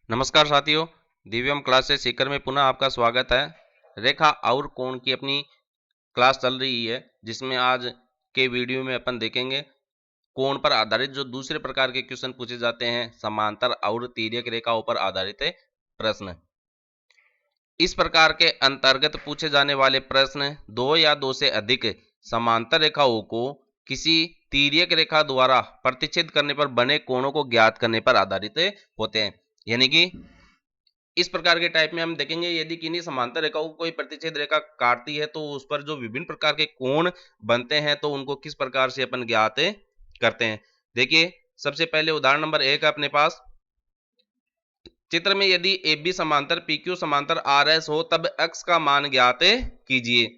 नमस्कार साथियों, दिव्यम क्लासेस सीकर में पुनः आपका स्वागत है। रेखा और कोण की अपनी क्लास चल रही है, जिसमें आज के वीडियो में अपन देखेंगे कोण पर आधारित जो दूसरे प्रकार के क्वेश्चन पूछे जाते हैं, समांतर और तिर्यक रेखाओं पर आधारित प्रश्न। इस प्रकार के अंतर्गत पूछे जाने वाले प्रश्न दो या दो से अधिक समांतर रेखाओं को किसी तिर्यक रेखा द्वारा प्रतिच्छेद करने पर बने कोणों को ज्ञात करने पर आधारित होते हैं। यानी कि इस प्रकार के टाइप में हम देखेंगे, यदि किन्हीं समांतर रेखाओं को कोई प्रतिच्छेद रेखा काटती है तो उस पर जो विभिन्न प्रकार के कोण बनते हैं तो उनको किस प्रकार से अपन ज्ञात करते हैं। देखिए, सबसे पहले उदाहरण नंबर 1 है अपने पास। चित्र में यदि ए बी समांतर पी क्यू समांतर आर एस हो तब एक्स का मान ज्ञात कीजिए।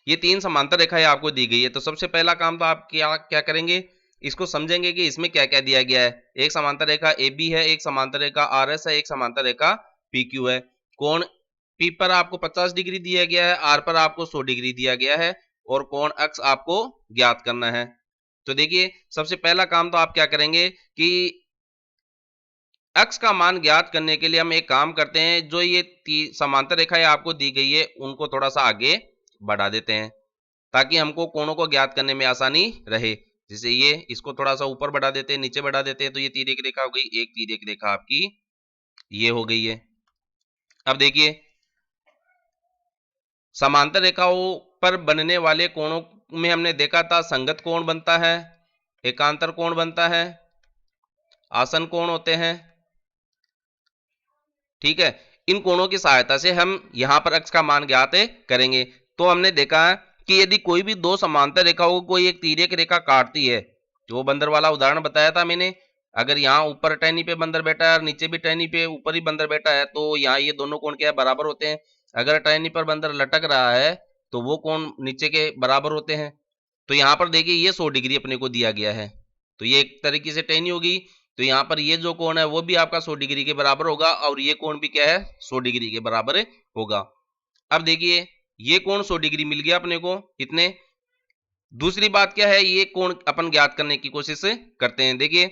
ये तीन समांतर रेखाएं आपको दी गई है, तो सबसे पहला काम तो आप क्या क्या करेंगे, इसको समझेंगे कि इसमें क्या क्या दिया गया है। एक समांतर रेखा ए बी है, एक समांतर रेखा आर एस है, एक समांतर रेखा पी क्यू है। कोण पी पर आपको 50 डिग्री दिया गया है, आर पर आपको 100 डिग्री दिया गया है और कोण एक्स आपको ज्ञात करना है। तो देखिए, सबसे पहला काम तो आप क्या करेंगे कि एक्स का मान ज्ञात करने के लिए हम एक काम करते हैं, जो ये समांतर रेखाएं आपको दी गई है उनको थोड़ा सा आगे बढ़ा देते हैं ताकि हमको कोणों को ज्ञात करने में आसानी रहे। जैसे ये इसको थोड़ा सा ऊपर बढ़ा देते हैं, नीचे बढ़ा देते हैं, तो ये तिर्यक रेखा हो गई, एक तिर्यक रेखा आपकी ये हो गई है। अब देखिए, समांतर रेखाओं पर बनने वाले कोणों में हमने देखा था संगत कोण बनता है, एकांतर कोण बनता है, आसन कोण होते हैं। ठीक है, इन कोणों की सहायता से हम यहां पर x का मान ज्ञात करेंगे। तो हमने देखा है कि यदि कोई भी दो समांतर रेखाओं को कोई एक तिर्यक रेखा काटती है, जो बंदर वाला उदाहरण बताया था मैंने, अगर यहाँ ऊपर टहनी पे बंदर बैठा है और नीचे भी टहनी पे ऊपर ही बंदर बैठा है तो यहाँ ये दोनों कोण क्या है, बराबर होते हैं। अगर टहनी पर बंदर लटक रहा है तो वो कोण नीचे के बराबर होते हैं। तो यहाँ पर देखिए, ये 100 डिग्री अपने को दिया गया है, तो ये एक तरीके से टहनी होगी। तो यहाँ पर ये जो कोण है वो भी आपका 100 डिग्री के बराबर होगा और ये कोण भी क्या है, 100 डिग्री के बराबर होगा। अब देखिए, ये कोण 100 डिग्री मिल गया अपने को। इतने दूसरी बात क्या है, ये कोण अपन ज्ञात करने की कोशिश करते हैं। देखिए,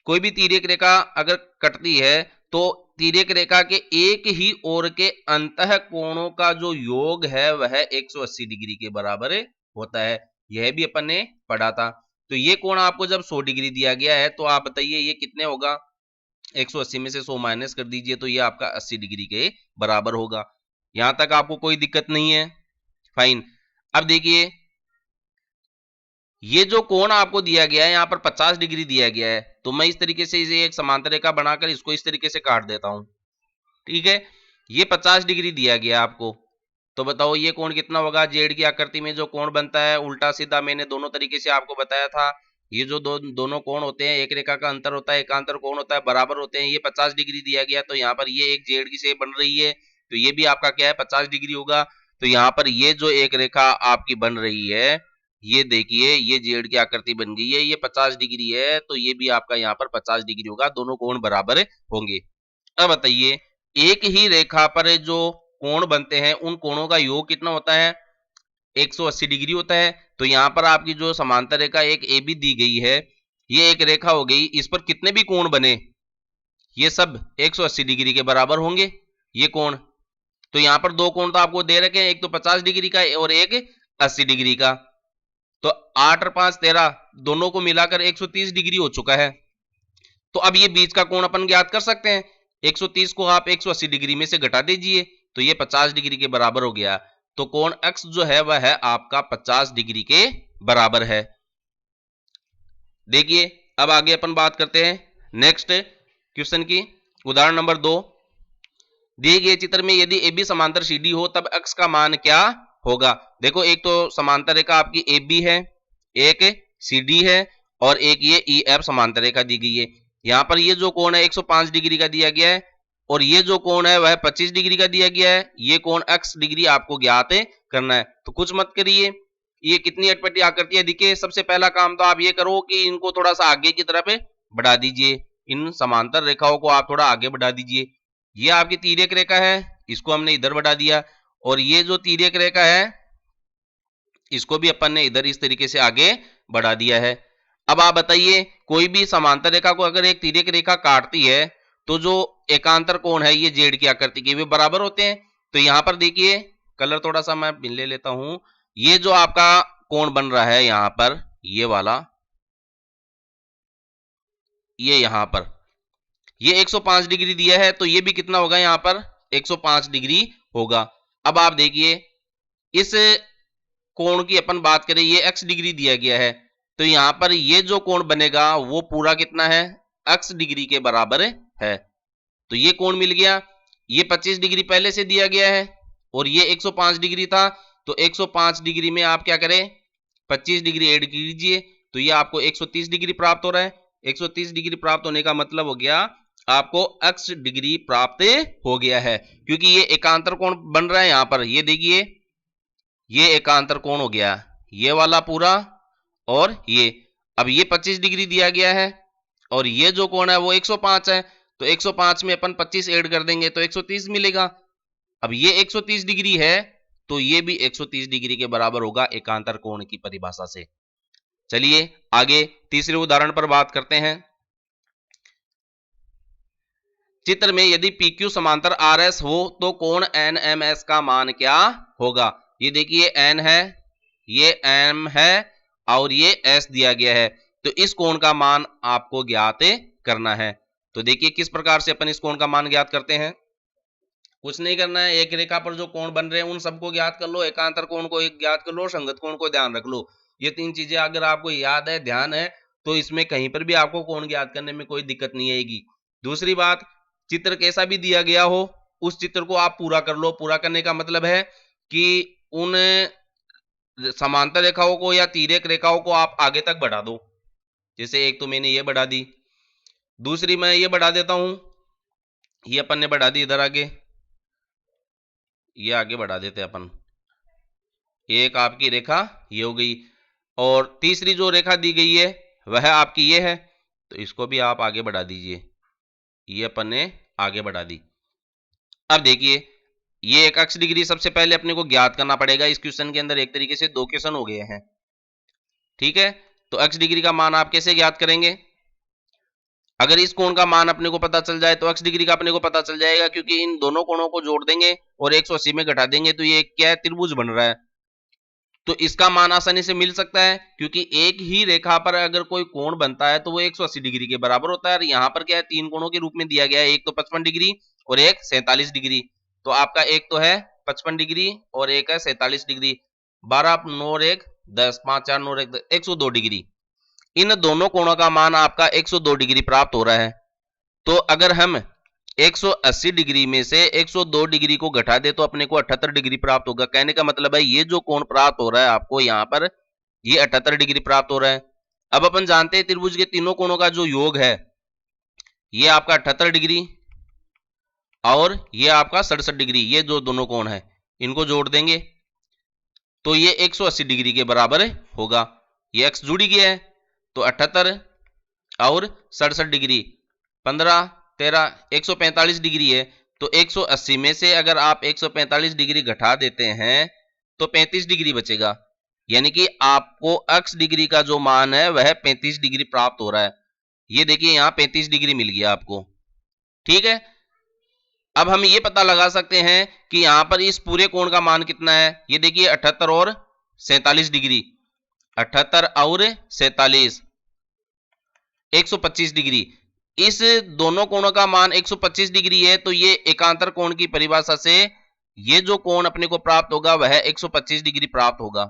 कोई भी तिर्यक रेखा अगर कटती है तो तिर्यक रेखा के एक ही ओर के अंतः कोणों का जो योग है वह 180 डिग्री के बराबर होता है। यह भी अपन ने पढ़ा था। तो ये कोण आपको जब 100 डिग्री दिया गया है तो आप बताइए ये कितने होगा। 180 में से 100 माइनस कर दीजिए तो ये आपका 80 डिग्री के बराबर होगा। यहां तक आपको कोई दिक्कत नहीं है, फाइन। अब देखिए, ये जो कोण आपको दिया गया है यहाँ पर 50 डिग्री दिया गया है, तो मैं इस तरीके से इसे एक समांतर रेखा बनाकर इसको इस तरीके से काट देता हूं। ठीक है, ये 50 डिग्री दिया गया आपको, तो बताओ ये कोण कितना होगा। जेड की आकृति में जो कोण बनता है उल्टा सीधा मैंने दोनों तरीके से आपको बताया था। ये जो दोनों कोण होते हैं, एक रेखा का अंतर होता है, एकांतर कोण होता है, बराबर होते हैं। ये 50 डिग्री दिया गया तो यहाँ पर ये एक जेड की शेप बन रही है, तो ये भी आपका क्या है, 50 डिग्री होगा। तो यहाँ पर ये जो एक रेखा आपकी बन रही है, ये देखिए ये जेड की आकृति बन गई है, ये 50 डिग्री है, तो ये भी आपका यहाँ पर 50 डिग्री होगा, दोनों कोण बराबर होंगे। अब बताइए, एक ही रेखा पर जो कोण बनते हैं उन कोणों का योग कितना होता है, 180 डिग्री होता है। तो यहां पर आपकी जो समांतर रेखा एक ए बी दी गई है, ये एक रेखा हो गई, इस पर कितने भी कोण बने ये सब 180 डिग्री के बराबर होंगे ये कोण। तो यहां पर दो कोण तो आपको दे रखे हैं, एक तो 50 डिग्री का और एक 80 डिग्री का। तो 8 और 5 13, दोनों को मिलाकर 130 डिग्री हो चुका है। तो अब ये बीच का कोण अपन ज्ञात कर सकते हैं। 130 को आप 180 डिग्री में से घटा दीजिए तो ये 50 डिग्री के बराबर हो गया। तो कोण x जो है वह है आपका 50 डिग्री के बराबर है। देखिए, अब आगे अपन बात करते हैं नेक्स्ट क्वेश्चन की। उदाहरण नंबर 2, दिए गए चित्र में यदि ए बी समांतर सी डी हो तब x का मान क्या होगा। देखो, एक तो समांतर रेखा आपकी ए बी है, एक सी डी है और एक ये ई एफ समांतर रेखा दी गई है। यहां पर ये जो कोण है 105 डिग्री का दिया गया है और ये जो कोण है वह 25 डिग्री का दिया गया है। ये कोण x डिग्री आपको ज्ञात करना है। तो कुछ मत करिए, ये कितनी अटपटी आकृति है। देखिए, सबसे पहला काम तो आप ये करो कि इनको थोड़ा सा आगे की तरफ बढ़ा दीजिए, इन समांतर रेखाओं को आप थोड़ा आगे बढ़ा दीजिए। ये आपकी तिर्यक रेखा है, इसको हमने इधर बढ़ा दिया और ये जो तिर्यक रेखा है इसको भी अपन ने इधर इस तरीके से आगे बढ़ा दिया है। अब आप बताइए, कोई भी समांतर रेखा को अगर एक तिर्यक रेखा काटती है तो जो एकांतर कोण है ये जेड की आकृति के वे बराबर होते हैं। तो यहां पर देखिए कलर थोड़ा सा मैं ले लेता हूं। ये जो आपका कोण बन रहा है यहां पर, ये वाला, ये यहां पर ये 105 डिग्री दिया है, तो ये भी कितना होगा यहां पर 105 डिग्री होगा। अब आप देखिए इस कोण की अपन बात करें, ये x डिग्री दिया गया है, तो यहां पर ये जो कोण बनेगा वो पूरा कितना है, x डिग्री के बराबर है। तो ये कोण मिल गया। ये 25 डिग्री पहले से दिया गया है और ये 105 डिग्री था, तो 105 डिग्री में आप क्या करें, 25 डिग्री ऐड कीजिए, तो ये आपको 130 डिग्री प्राप्त हो रहा है। 130 डिग्री प्राप्त होने का मतलब हो गया आपको x डिग्री प्राप्त हो गया है, क्योंकि ये एकांतर कोण बन रहा है यहां पर। ये देखिए ये एकांतर कोण हो गया, ये वाला पूरा और ये। अब ये 25 डिग्री दिया गया है और ये जो कोण है वो 105 है, तो 105 में अपन 25 ऐड कर देंगे तो 130 मिलेगा। अब ये 130 डिग्री है, तो ये भी 130 डिग्री के बराबर होगा एकांतर कोण की परिभाषा से। चलिए आगे तीसरे उदाहरण पर बात करते हैं। चित्र में यदि PQ समांतर RS हो तो कोण NMS का मान क्या होगा। ये देखिए N है, ये M है और ये S दिया गया है, तो इस कोण का मान आपको ज्ञात करना है। तो देखिए किस प्रकार से अपन इस कोण का मान ज्ञात करते हैं। कुछ नहीं करना है, एक रेखा पर जो कोण बन रहे हैं उन सबको ज्ञात कर लो, एकांतर कोण को एक ज्ञात कर लो, संगत कोण को ध्यान रख लो। ये तीन चीजें अगर आपको याद है, ध्यान है, तो इसमें कहीं पर भी आपको कोण ज्ञात करने में कोई दिक्कत नहीं आएगी। दूसरी बात, चित्र कैसा भी दिया गया हो उस चित्र को आप पूरा कर लो। पूरा करने का मतलब है कि उन समांतर रेखाओं को या तिर्यक रेखाओं को आप आगे तक बढ़ा दो। जैसे एक तो मैंने ये बढ़ा दी, दूसरी मैं ये बढ़ा देता हूं, ये अपन ने बढ़ा दी इधर आगे, ये आगे बढ़ा देते अपन। एक आपकी रेखा ये हो गई और तीसरी जो रेखा दी गई है वह आपकी ये है, तो इसको भी आप आगे बढ़ा दीजिए। ये अपन ने आगे बढ़ा दी। अब देखिए ये एक x डिग्री सबसे पहले अपने को ज्ञात करना पड़ेगा। इस क्वेश्चन के अंदर एक तरीके से दो क्वेश्चन हो गए हैं, ठीक है। तो x डिग्री का मान आप कैसे ज्ञात करेंगे। अगर इस कोण का मान अपने को पता चल जाए तो x डिग्री का अपने को पता चल जाएगा, क्योंकि इन दोनों कोणों को जोड़ देंगे और 180 में घटा देंगे तो ये क्या है, त्रिभुज बन रहा है। तो इसका मान आसानी से मिल सकता है, क्योंकि एक ही रेखा पर अगर कोई कोण बनता है तो वो 180 डिग्री के बराबर होता है। और यहाँ पर क्या है, तीन कोणों के रूप में दिया गया है, एक तो 55 डिग्री और एक 47 डिग्री। तो आपका एक तो है 55 डिग्री और एक है 47 डिग्री। 12 9 और 1 10, 5 4 9 और 1 102 डिग्री। इन दोनों कोणों का मान आपका 102 डिग्री प्राप्त हो रहा है। तो अगर हम 180 डिग्री में से 102 डिग्री को घटा दे तो अपने को 78 डिग्री प्राप्त होगा। कहने का मतलब है ये जो कोण प्राप्त हो रहा है आपको यहाँ पर, ये 78 डिग्री प्राप्त हो रहा है। अब अपन जानते हैं त्रिभुज के तीनों कोणों का जो योग है ये आपका 78 डिग्री और ये आपका 67 डिग्री। ये जो दोनों कोण है इनको जोड़ देंगे तो ये 180 डिग्री के बराबर होगा। ये x जुड़ी गया है, तो 78 और 67 डिग्री 15 13 145 डिग्री है। तो 180 में से अगर आप 145 डिग्री घटा देते हैं तो 35 डिग्री बचेगा, यानी कि आपको x डिग्री का जो मान है वह 35 डिग्री प्राप्त हो रहा है। ये देखिए यहां 35 डिग्री मिल गया आपको, ठीक है। अब हम ये पता लगा सकते हैं कि यहां पर इस पूरे कोण का मान कितना है। ये देखिए 78 और 47 डिग्री, 78 और 47 125 डिग्री। इस दोनों कोणों का मान 125 डिग्री है, तो ये एकांतर कोण की परिभाषा से ये जो कोण अपने को प्राप्त होगा वह 125 डिग्री प्राप्त होगा।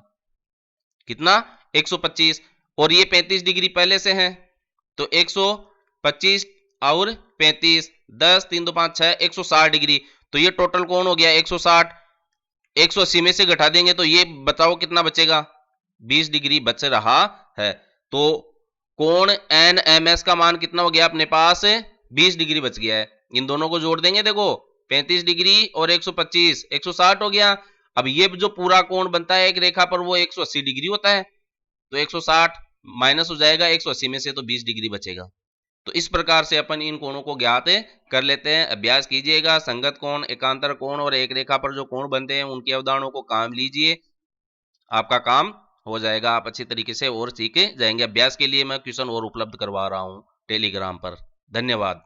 कितना, 125। और ये 35 डिग्री पहले से है, तो 125 और 35 10 3 2 5 6 160 डिग्री। तो ये टोटल कोण हो गया 160। 180 में से घटा देंगे तो ये बताओ कितना बचेगा, 20 डिग्री बच रहा है। तो कोण NMS का मान कितना हो गया अपने पास, 20 डिग्री बच गया है। इन दोनों को जोड़ देंगे, देखो 35 डिग्री और 125 160 हो गया। अब ये जो पूरा कोण बनता है एक रेखा पर वो 180 डिग्री होता है, तो 160 माइनस हो जाएगा 180 में से, तो 20 डिग्री बचेगा। तो इस प्रकार से अपन इन कोणों को ज्ञात कर लेते हैं। अभ्यास कीजिएगा, संगत कोण, एकांतर कोण और एक रेखा पर जो कोण बनते हैं उनके अवधारणाओं को काम लीजिए, आपका काम हो जाएगा। आप अच्छी तरीके से और सीखे जाएंगे। अभ्यास के लिए मैं क्वेश्चन और उपलब्ध करवा रहा हूं टेलीग्राम पर। धन्यवाद।